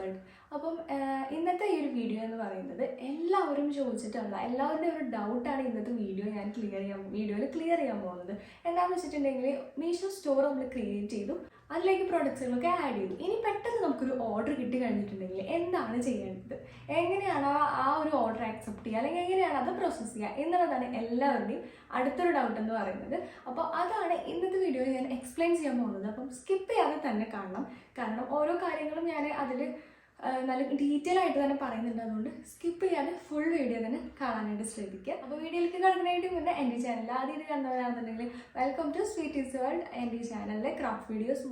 World. അപ്പം ഇന്നത്തെ ഈ ഒരു വീഡിയോ എന്ന് പറയുന്നത് എല്ലാവരും ചോദിച്ചിട്ടുള്ള എല്ലാവരുടെയും ഒരു ഡൗട്ടാണ് ഇന്നത്തെ വീഡിയോയിൽ ക്ലിയർ ചെയ്യാൻ പോകുന്നത്. എന്താണെന്ന് വെച്ചിട്ടുണ്ടെങ്കിൽ മീഷോ സ്റ്റോർ നമ്മൾ ക്രിയേറ്റ് ചെയ്തു, അതിലേക്ക് പ്രൊഡക്ട്സുകളൊക്കെ ആഡ് ചെയ്തു. ഇനി പെട്ടെന്ന് നമുക്കൊരു ഓർഡർ കിട്ടി കഴിഞ്ഞിട്ടുണ്ടെങ്കിൽ എന്താണ് ചെയ്യേണ്ടത്, എങ്ങനെയാണ് ആ ഒരു ഓർഡർ ആക്സെപ്റ്റ് ചെയ്യുക, അല്ലെങ്കിൽ എങ്ങനെയാണ് അത് പ്രോസസ്സ് ചെയ്യുക എന്നുള്ളതാണ് എല്ലാവരുടെയും അടുത്തൊരു ഡൗട്ട് എന്ന് പറയുന്നത്. അപ്പോൾ അതാണ് ഇന്നത്തെ വീഡിയോയിൽ ഞാൻ എക്സ്പ്ലെയിൻ ചെയ്യാൻ പോകുന്നത്. അപ്പം സ്കിപ്പ് ചെയ്യാതെ തന്നെ കാണണം, കാരണം ഓരോ കാര്യങ്ങളും ഞാൻ അതിൽ നല്ല ഡീറ്റെയിൽ ആയിട്ട് തന്നെ പറയുന്നുണ്ട്. അതുകൊണ്ട് സ്കിപ്പ് ചെയ്യാതെ ഫുൾ വീഡിയോ തന്നെ കാണാനായിട്ട് ശ്രദ്ധിക്കുക. അപ്പോൾ വീഡിയോയിലേക്ക് കടക്കാനായിട്ട് മുന്നേ എൻ്റെ ചാനൽ ആദ്യമായിട്ട് കാണുന്നവരാണെന്നുണ്ടെങ്കിൽ വെൽക്കം ടു സ്വീറ്റീസ് വേൾഡ്. എൻ്റെ ഈ ചാനലിലെ craft videos,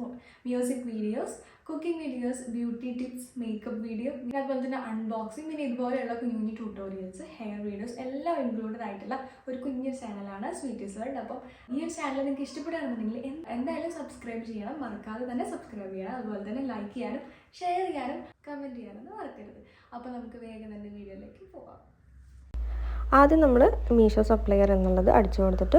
music videos, cooking videos, beauty tips, makeup video, പിന്നെ അതുപോലെ തന്നെ അൺബോക്സിങ്, പിന്നെ ഇതുപോലെയുള്ള കുഞ്ഞു ട്യൂട്ടോറിയൽസ്, ഹെയർ വീഡിയോസ് എല്ലാം ഇൻക്ലൂഡഡ് ആയിട്ടുള്ള ഒരു കുഞ്ഞൊരു ചാനലാണ് സ്വീറ്റീസ് വേൾഡ്. അപ്പോൾ ഈ ഒരു ചാനൽ നിങ്ങൾക്ക് ഇഷ്ടപ്പെടുകയാണെന്നുണ്ടെങ്കിൽ എന്തായാലും സബ്സ്ക്രൈബ് ചെയ്യണം, മറക്കാതെ തന്നെ സബ്സ്ക്രൈബ് ചെയ്യണം. അതുപോലെ തന്നെ ലൈക്ക് ചെയ്യാനും ഷെയർ ചെയ്യാനും കമൻറ്റ് ചെയ്യാനൊന്നും മറക്കരുത്. അപ്പോൾ നമുക്ക് വേഗം തന്നെ വീഡിയോയിലേക്ക് പോകാം. ആദ്യം നമ്മൾ മീഷോ സപ്ലയർ എന്നുള്ളത് അടിച്ചു കൊടുത്തിട്ട്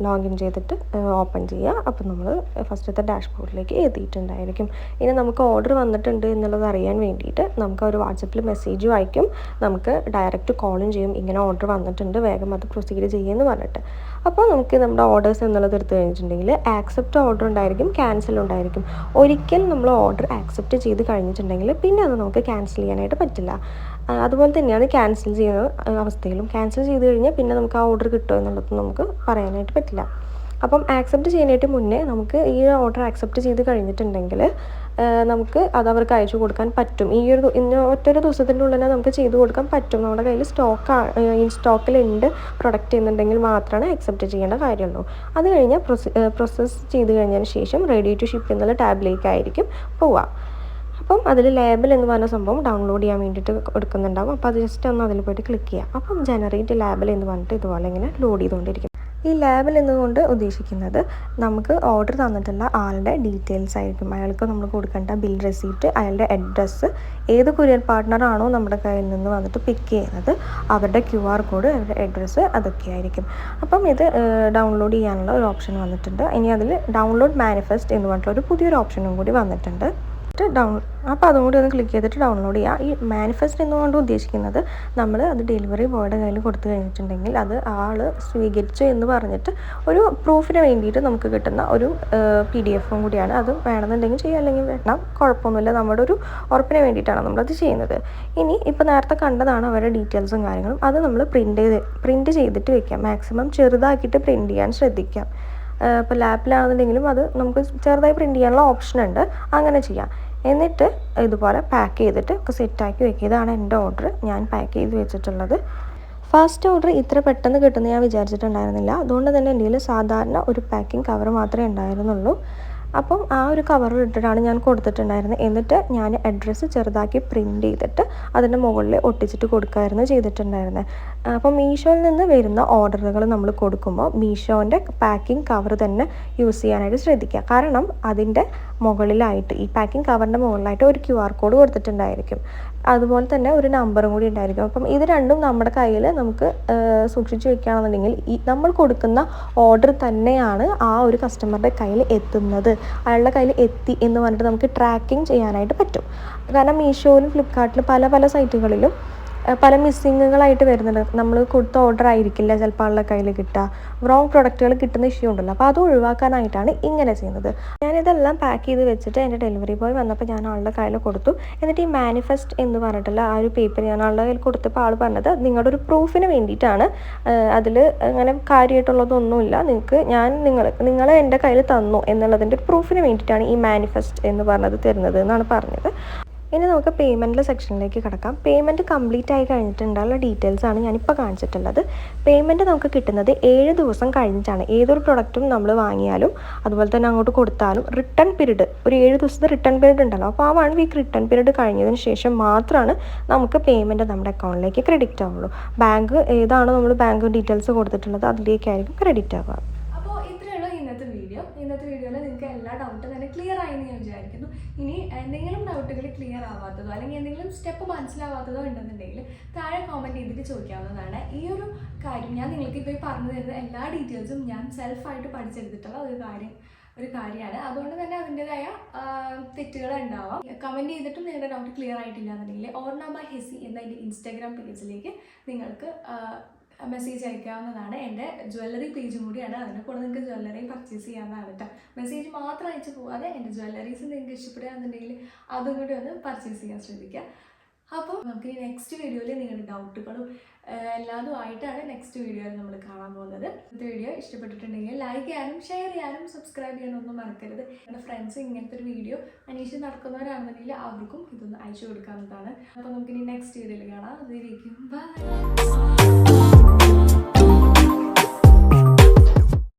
ലോഗിൻ ചെയ്തിട്ട് ഓപ്പൺ ചെയ്യുക. അപ്പം നമ്മൾ ഫസ്റ്റത്തെ ഡാഷ്ബോർഡിലേക്ക് എത്തിയിട്ടുണ്ടായിരിക്കും. ഇനി നമുക്ക് ഓർഡർ വന്നിട്ടുണ്ട് എന്നുള്ളത് അറിയാൻ വേണ്ടിയിട്ട് നമുക്ക് ഒരു വാട്സപ്പിൽ മെസ്സേജും അയക്കും, നമുക്ക് ഡയറക്റ്റ് കോളും ചെയ്യും, ഇങ്ങനെ ഓർഡർ വന്നിട്ടുണ്ട് വേഗം അത് പ്രൊസീഡ് ചെയ്യുമെന്ന് പറഞ്ഞിട്ട്. അപ്പോൾ നമുക്ക് നമ്മുടെ ഓർഡേഴ്സ് എന്നുള്ളത് എടുത്തു കഴിഞ്ഞിട്ടുണ്ടെങ്കിൽ ആക്സെപ്റ്റ് ഓർഡർ ഉണ്ടായിരിക്കും, ക്യാൻസൽ ഉണ്ടായിരിക്കും. ഒരിക്കൽ നമ്മൾ ഓർഡർ ആക്സെപ്റ്റ് ചെയ്ത് കഴിഞ്ഞിട്ടുണ്ടെങ്കിൽ പിന്നെ അത് നമുക്ക് ക്യാൻസൽ ചെയ്യാനായിട്ട് പറ്റില്ല. അതുപോലെ തന്നെയാണ് ക്യാൻസൽ ചെയ്യുന്ന അവസ്ഥയിലും. ക്യാൻസൽ ചെയ്ത് കഴിഞ്ഞാൽ പിന്നെ നമുക്ക് ആ ഓർഡർ കിട്ടുമോ എന്നുള്ളത് നമുക്ക് പറയാനായിട്ട് പറ്റില്ല. അപ്പം ആക്സെപ്റ്റ് ചെയ്യാനായിട്ട് മുന്നേ നമുക്ക് ഈ ഓർഡർ ആക്സെപ്റ്റ് ചെയ്ത് കഴിഞ്ഞിട്ടുണ്ടെങ്കിൽ നമുക്ക് അത് അവർക്ക് അയച്ചു കൊടുക്കാൻ പറ്റും. ഒറ്റൊരു ദിവസത്തിൻ്റെ ഉള്ളിൽ നമുക്ക് ചെയ്ത് കൊടുക്കാൻ പറ്റും. നമ്മുടെ കയ്യിൽ സ്റ്റോക്കിലുണ്ട് പ്രൊഡക്റ്റ് എന്നുണ്ടെങ്കിൽ മാത്രമാണ് ആക്സെപ്റ്റ് ചെയ്യേണ്ട കാര്യമുള്ളൂ. അത് കഴിഞ്ഞാൽ പ്രോസസ്സ് ചെയ്ത് കഴിഞ്ഞതിന് ശേഷം റെഡി ടു ഷിപ്പ് എന്നുള്ള ടാബിലേക്കായിരിക്കും പോവുക. അപ്പം അതിൽ ലേബൽ എന്ന് പറഞ്ഞ സംഭവം ഡൗൺലോഡ് ചെയ്യാൻ വേണ്ടിയിട്ട് എടുക്കുന്നുണ്ടാവും. അപ്പോൾ അത് ജസ്റ്റ് ഒന്ന് അതിൽ പോയിട്ട് ക്ലിക്ക് ചെയ്യാം. അപ്പം ജനറേറ്റ് ലേബൽ എന്ന് പറഞ്ഞിട്ട് ഇതുപോലെ ഇങ്ങനെ ലോഡ് ചെയ്തുകൊണ്ടിരിക്കും. ഈ ലേബൽ എന്നുകൊണ്ട് ഉദ്ദേശിക്കുന്നത് നമുക്ക് ഓർഡർ തന്നിട്ടുള്ള ആളുടെ ഡീറ്റെയിൽസ് ആയിരിക്കും. അയാൾക്ക് നമ്മൾ കൊടുക്കേണ്ട ബിൽ റെസീപ്റ്റ്, അയാളുടെ അഡ്രസ്സ്, ഏത് കൊറിയർ പാർട്ട്ണറാണോ നമ്മുടെ കയ്യിൽ നിന്ന് വന്നിട്ട് പിക്ക് ചെയ്യുന്നത് അവരുടെ QR കോഡ്, അവരുടെ അഡ്രസ്സ്, അതൊക്കെ ആയിരിക്കും. അപ്പം ഇത് ഡൗൺലോഡ് ചെയ്യാനുള്ള ഒരു ഓപ്ഷൻ വന്നിട്ടുണ്ട്. ഇനി അതിൽ ഡൗൺലോഡ് മാനിഫെസ്റ്റ് എന്ന് പറഞ്ഞിട്ടുള്ള ഒരു പുതിയൊരു ഓപ്ഷനും കൂടി വന്നിട്ടുണ്ട്. അപ്പോൾ അതും കൂടി ഒന്ന് ക്ലിക്ക് ചെയ്തിട്ട് ഡൗൺലോഡ് ചെയ്യുക. ഈ മാനിഫെസ്റ്റ് എന്നുകൊണ്ട് ഉദ്ദേശിക്കുന്നത് നമ്മൾ അത് ഡെലിവറി ബോയുടെ കയ്യിൽ കൊടുത്തു കഴിഞ്ഞിട്ടുണ്ടെങ്കിൽ അത് ആൾ സ്വീകരിച്ചു എന്ന് പറഞ്ഞിട്ട് ഒരു പ്രൂഫിന് വേണ്ടിയിട്ട് നമുക്ക് കിട്ടുന്ന ഒരു PDF കൂടിയാണ്. അത് വേണമെന്നുണ്ടെങ്കിൽ ചെയ്യുക, അല്ലെങ്കിൽ വേണം, കുഴപ്പമൊന്നുമില്ല. നമ്മുടെ ഒരു ഉറപ്പിന് വേണ്ടിയിട്ടാണ് നമ്മളത് ചെയ്യുന്നത്. ഇനി ഇപ്പോൾ നേരത്തെ കണ്ടതാണ് അവരുടെ ഡീറ്റെയിൽസും കാര്യങ്ങളും. അത് നമ്മൾ പ്രിൻറ്റ് ചെയ്തിട്ട് വെക്കാം. മാക്സിമം ചെറുതാക്കിയിട്ട് പ്രിൻറ്റ് ചെയ്യാൻ ശ്രദ്ധിക്കാം. ഇപ്പോൾ ലാപ്പിലാണെന്നുണ്ടെങ്കിലും അത് നമുക്ക് ചെറുതായി പ്രിൻറ്റ് ചെയ്യാനുള്ള ഓപ്ഷൻ ഉണ്ട്, അങ്ങനെ ചെയ്യാം. എന്നിട്ട് ഇതുപോലെ പാക്ക് ചെയ്തിട്ട് ഒക്കെ സെറ്റാക്കി വെക്കുക. ഇതാണ് എൻ്റെ ഓർഡർ, ഞാൻ പാക്ക് ചെയ്ത് വെച്ചിട്ടുള്ളത്. ഫസ്റ്റ് ഓർഡർ ഇത്ര പെട്ടെന്ന് കിട്ടുമെന്ന് ഞാൻ വിചാരിച്ചിട്ടുണ്ടായിരുന്നില്ല. അതുകൊണ്ട് തന്നെ എൻ്റെ കയ്യിൽ സാധാരണ ഒരു പാക്കിംഗ് കവർ മാത്രമേ ഉണ്ടായിരുന്നുള്ളൂ. അപ്പം ആ ഒരു കവറിൽ ഇട്ടിട്ടാണ് ഞാൻ കൊടുത്തിട്ടുണ്ടായിരുന്നത്. എന്നിട്ട് ഞാൻ അഡ്രസ്സ് ചെറുതാക്കി പ്രിൻറ്റ് ചെയ്തിട്ട് അതിൻ്റെ മുകളിൽ ഒട്ടിച്ചിട്ട് കൊടുക്കുകയായിരുന്നു ചെയ്തിട്ടുണ്ടായിരുന്നത്. അപ്പം മീഷോയിൽ നിന്ന് വരുന്ന ഓർഡറുകൾ നമ്മൾ കൊടുക്കുമ്പോൾ മീഷോൻ്റെ പാക്കിംഗ് കവർ തന്നെ യൂസ് ചെയ്യാനായിട്ട് ശ്രദ്ധിക്കുക. കാരണം അതിൻ്റെ മുകളിലായിട്ട്, ഈ പാക്കിംഗ് കവറിൻ്റെ മുകളിലായിട്ട് ഒരു QR കോഡ് കൊടുത്തിട്ടുണ്ടായിരിക്കും. അതുപോലെ തന്നെ ഒരു നമ്പറും കൂടി ഉണ്ടായിരിക്കും. അപ്പം ഇത് രണ്ടും നമ്മുടെ കയ്യിൽ നമുക്ക് സൂക്ഷിച്ച് വെക്കുകയാണെന്നുണ്ടെങ്കിൽ നമ്മൾ കൊടുക്കുന്ന ഓർഡർ തന്നെയാണ് ആ ഒരു കസ്റ്റമറുടെ കയ്യിൽ എത്തുന്നത്, അയാളുടെ കയ്യിൽ എത്തി എന്ന് പറഞ്ഞിട്ട് നമുക്ക് ട്രാക്കിംഗ് ചെയ്യാനായിട്ട് പറ്റും. കാരണം മീഷോയിലും ഫ്ലിപ്കാർട്ടിലും പല സൈറ്റുകളിലും പല മിസ്സിങ്ങുകളായിട്ട് വരുന്നുണ്ട്. നമ്മൾ കൊടുത്ത ഓർഡർ ആയിരിക്കില്ല ചിലപ്പോൾ ആളുടെ കയ്യിൽ കിട്ടുക, റോങ് പ്രൊഡക്റ്റുകൾ കിട്ടുന്ന ഇഷ്യൂ ഉണ്ടല്ലോ. അപ്പോൾ അത് ഒഴിവാക്കാനായിട്ടാണ് ഇങ്ങനെ ചെയ്യുന്നത്. ഞാനിതെല്ലാം പാക്ക് ചെയ്ത് വെച്ചിട്ട് എൻ്റെ ഡെലിവറി ബോയ് വന്നപ്പോൾ ഞാൻ ആളുടെ കയ്യിൽ കൊടുത്തു. എന്നിട്ട് ഈ മാനിഫെസ്റ്റ് എന്ന് പറഞ്ഞിട്ടുള്ള ആ ഒരു പേപ്പർ ഞാൻ ആളുടെ കയ്യിൽ കൊടുത്തപ്പോൾ ആൾ പറഞ്ഞത് നിങ്ങളുടെ ഒരു പ്രൂഫിന് വേണ്ടിയിട്ടാണ്, അതിൽ അങ്ങനെ കാര്യമായിട്ടുള്ളതൊന്നുമില്ല, നിങ്ങൾ എൻ്റെ കയ്യിൽ തന്നു എന്നുള്ളതിൻ്റെ ഒരു പ്രൂഫിന് വേണ്ടിയിട്ടാണ് ഈ മാനിഫെസ്റ്റ് എന്ന് പറഞ്ഞത് തരുന്നത് എന്നാണ് പറഞ്ഞത്. ഇനി നമുക്ക് പേയ്മെൻറ്റിലെ സെക്ഷനിലേക്ക് കിടക്കാം. പേയ്മെൻറ്റ് കംപ്ലീറ്റ് ആയി കഴിഞ്ഞിട്ടുള്ള ഡീറ്റെയിൽസാണ് ഞാനിപ്പോൾ കാണിച്ചിട്ടുള്ളത്. പേയ്മെൻറ്റ് നമുക്ക് കിട്ടുന്നത് 7 ദിവസം കഴിഞ്ഞിട്ടാണ്. ഏതൊരു പ്രൊഡക്റ്റും നമ്മൾ വാങ്ങിയാലും അതുപോലെ തന്നെ അങ്ങോട്ട് കൊടുത്താലും റിട്ടേൺ പീരീഡ്, ഒരു 7 ദിവസത്തെ റിട്ടേൺ പീരീഡ് ഉണ്ടല്ലോ. അപ്പോൾ ആ 1 വീക്ക് റിട്ടേൺ പീരീഡ് കഴിഞ്ഞതിന് ശേഷം മാത്രമാണ് നമുക്ക് പേയ്മെൻറ്റ് നമ്മുടെ അക്കൗണ്ടിലേക്ക് ക്രെഡിറ്റ് ആവുള്ളൂ. ബാങ്ക് ഏതാണോ നമ്മൾ ബാങ്ക് ഡീറ്റെയിൽസ് കൊടുത്തിട്ടുള്ളത് അതിലേക്കായിരിക്കും ക്രെഡിറ്റ് ആവുക. ഇന്നത്തെ വീഡിയോയിൽ നിങ്ങൾക്ക് എല്ലാ ഡൗട്ടും തന്നെ ക്ലിയർ ആയെന്ന് ഞാൻ വിചാരിക്കുന്നു. ഇനി എന്തെങ്കിലും ഡൗട്ടുകൾ ക്ലിയർ ആവാത്തതോ അല്ലെങ്കിൽ എന്തെങ്കിലും സ്റ്റെപ്പ് മനസ്സിലാവാത്തതോ ഉണ്ടെന്നുണ്ടെങ്കിൽ താഴെ കോമെൻറ്റ് ചെയ്തിട്ട് ചോദിക്കാവുന്നതാണ്. ഈ ഒരു കാര്യം ഞാൻ നിങ്ങൾക്ക് ഇപ്പോൾ പറഞ്ഞു തരുന്ന എല്ലാ ഡീറ്റെയിൽസും ഞാൻ സെൽഫായിട്ട് പഠിച്ചെടുത്തിട്ടുള്ള ഒരു കാര്യം ഒരു കാര്യമാണ്. അതുകൊണ്ട് തന്നെ അതിൻ്റെതായ തെറ്റുകൾ ഉണ്ടാവാം. കമൻറ്റ് ചെയ്തിട്ടും നിങ്ങളുടെ ഡൗട്ട് ക്ലിയർ ആയിട്ടില്ല എന്നുണ്ടെങ്കിൽ ഓർണ ബൈ ഹെസി എന്ന എൻ്റെ ഇൻസ്റ്റാഗ്രാം പേജിലേക്ക് നിങ്ങൾക്ക് മെസ്സേജ് അയക്കാവുന്നതാണ്. എൻ്റെ ജ്വല്ലറി പേജും കൂടിയാണ്, അതിൻ്റെ കൂടെ നിങ്ങൾക്ക് ജ്വല്ലറി പർച്ചേസ് ചെയ്യാവുന്നതാണ് കേട്ടോ. മെസ്സേജ് മാത്രം അയച്ചു പോകാതെ എൻ്റെ ജ്വല്ലറീസ് നിങ്ങൾക്ക് ഇഷ്ടപ്പെടുകയാണെന്നുണ്ടെങ്കിൽ അതും കൂടി ഒന്ന് പർച്ചേസ് ചെയ്യാൻ ശ്രദ്ധിക്കുക. അപ്പോൾ നമുക്ക് ഈ നെക്സ്റ്റ് വീഡിയോയിൽ നിങ്ങളുടെ ഡൗട്ടുകളും എല്ലാതും ആയിട്ടാണ് നെക്സ്റ്റ് വീഡിയോയിൽ നമ്മൾ കാണാൻ പോകുന്നത്. ഇന്നത്തെ വീഡിയോ ഇഷ്ടപ്പെട്ടിട്ടുണ്ടെങ്കിൽ ലൈക്ക് ചെയ്യാനും ഷെയർ ചെയ്യാനും സബ്സ്ക്രൈബ് ചെയ്യാനും ഒന്നും മറക്കരുത്. നിങ്ങളുടെ ഫ്രണ്ട്സ് ഇങ്ങനത്തെ ഒരു വീഡിയോ അന്വേഷിച്ച് നടക്കുന്നവരാണെന്നുണ്ടെങ്കിൽ അവർക്കും ഇതൊന്ന് അയച്ചു കൊടുക്കാവുന്നതാണ്. അപ്പോൾ നമുക്കിനി നെക്സ്റ്റ് വീഡിയോയിൽ കാണാം. അതിലേക്കും ബൈ.